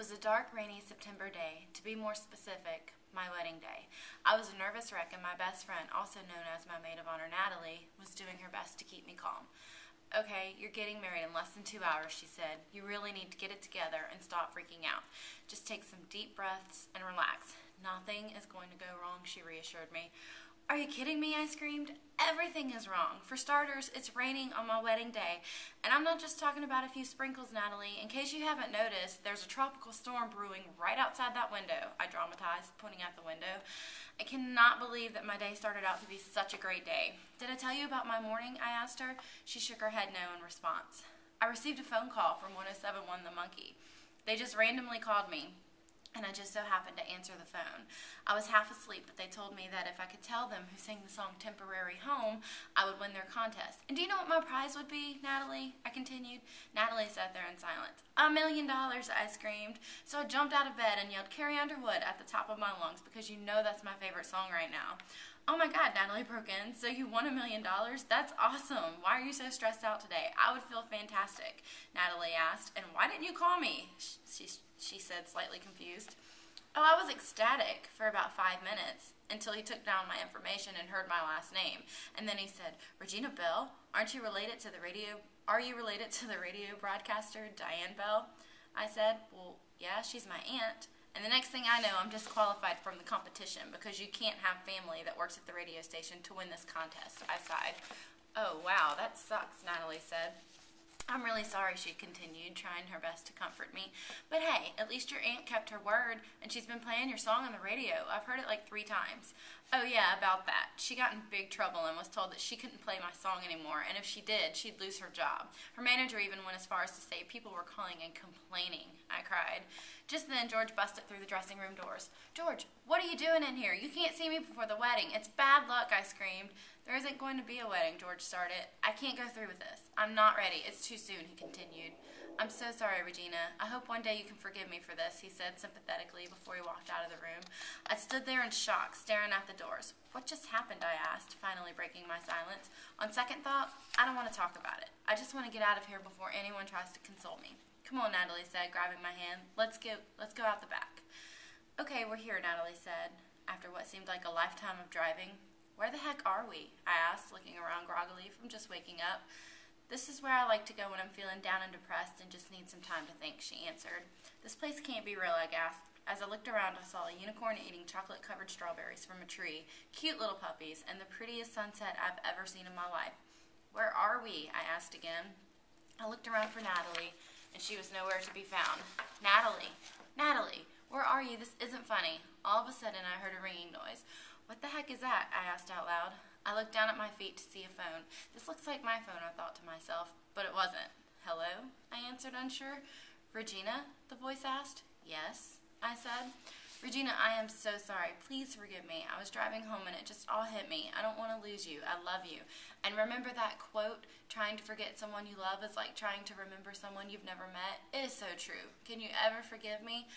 was a dark, rainy September day. To be more specific, my wedding day. I was a nervous wreck, and my best friend, also known as my maid of honor, Natalie, was doing her best to keep me calm. "Okay, you're getting married in less than 2 hours," she said. "You really need to get it together and stop freaking out. Just take some deep breaths and relax. Nothing is going to go wrong," she reassured me. "Are you kidding me?" I screamed. "Everything is wrong. For starters, it's raining on my wedding day. And I'm not just talking about a few sprinkles, Natalie. In case you haven't noticed, there's a tropical storm brewing right outside that window," I dramatized, pointing out the window. I cannot believe that my day started out to be such a great day. "Did I tell you about my morning?" I asked her. She shook her head no in response. I received a phone call from 1071 The Monkey. They just randomly called me, and I just so happened to answer the phone. I was half asleep, but they told me that if I could tell them who sang the song Temporary Home, I would win their contest. "And do you know what my prize would be, Natalie?" I continued. Natalie sat there in silence. "$1 million, I screamed. So I jumped out of bed and yelled "Carrie Underwood" at the top of my lungs because you know that's my favorite song right now. "Oh my God," Natalie broke in. "So you won $1 million? That's awesome. Why are you so stressed out today?" "I would feel fantastic," Natalie asked. "And why didn't you call me?" She said, slightly confused. "Oh, I was ecstatic for about 5 minutes until he took down my information and heard my last name. And then he said, 'Regina Bell? Are you related to the radio broadcaster Diane Bell?' I said, 'Well, yeah, she's my aunt.' And the next thing I know, I'm disqualified from the competition because you can't have family that works at the radio station to win this contest," I sighed. "Oh, wow, that sucks," Natalie said. "I'm really sorry," she continued, trying her best to comfort me. "But hey, at least your aunt kept her word, and she's been playing your song on the radio. I've heard it like 3 times. "Oh yeah, about that. She got in big trouble and was told that she couldn't play my song anymore, and if she did, she'd lose her job. Her manager even went as far as to say people were calling and complaining," I cried. Just then, George busted through the dressing room doors. "George, what are you doing in here? You can't see me before the wedding. It's bad luck," I screamed. "There isn't going to be a wedding," George started. "I can't go through with this. I'm not ready. It's too soon," he continued. "I'm so sorry, Regina. I hope one day you can forgive me for this," he said sympathetically before he walked out of the room. I stood there in shock, staring at the doors. "What just happened?" I asked, finally breaking my silence. "On second thought, I don't want to talk about it. I just want to get out of here before anyone tries to console me." "Come on," Natalie said, grabbing my hand. Let's go out the back." "Okay, we're here," Natalie said, after what seemed like a lifetime of driving. "Where the heck are we?" I asked, looking around groggily from just waking up. "This is where I like to go when I'm feeling down and depressed and just need some time to think," she answered. "This place can't be real," I gasped. As I looked around, I saw a unicorn eating chocolate-covered strawberries from a tree, cute little puppies, and the prettiest sunset I've ever seen in my life. "Where are we?" I asked again. I looked around for Natalie, and she was nowhere to be found. "Natalie! Natalie! Where are you? This isn't funny." All of a sudden, I heard a ringing noise. "What the heck is that?" I asked out loud. I looked down at my feet to see a phone. "This looks like my phone," I thought to myself, but it wasn't. "Hello?" I answered, unsure. "Regina?" the voice asked. "Yes," I said. "Regina, I am so sorry. Please forgive me. I was driving home and it just all hit me. I don't want to lose you. I love you. And remember that quote, 'Trying to forget someone you love is like trying to remember someone you've never met'? It is so true. Can you ever forgive me?"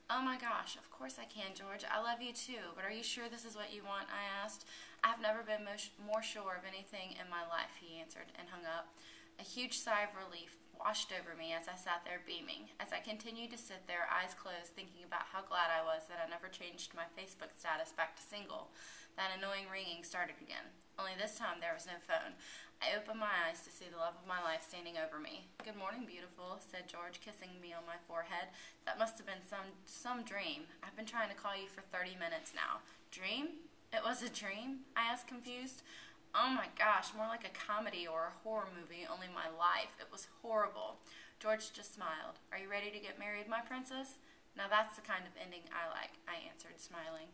"Oh my gosh, of course I can, George. I love you too. But are you sure this is what you want?" I asked. "I've never been more sure of anything in my life," he answered and hung up. A huge sigh of relief washed over me as I sat there beaming. As I continued to sit there, eyes closed, thinking about how glad I was that I never changed my Facebook status back to single, that annoying ringing started again. Only this time there was no phone. I opened my eyes to see the love of my life standing over me. "Good morning, beautiful," said George, kissing me on my forehead. "That must have been some dream. I've been trying to call you for 30 minutes now." "Dream? It was a dream?" I asked, confused. "Oh my gosh, more like a comedy or a horror movie, only my life. It was horrible." George just smiled. "Are you ready to get married, my princess?" "Now that's the kind of ending I like," I answered, smiling.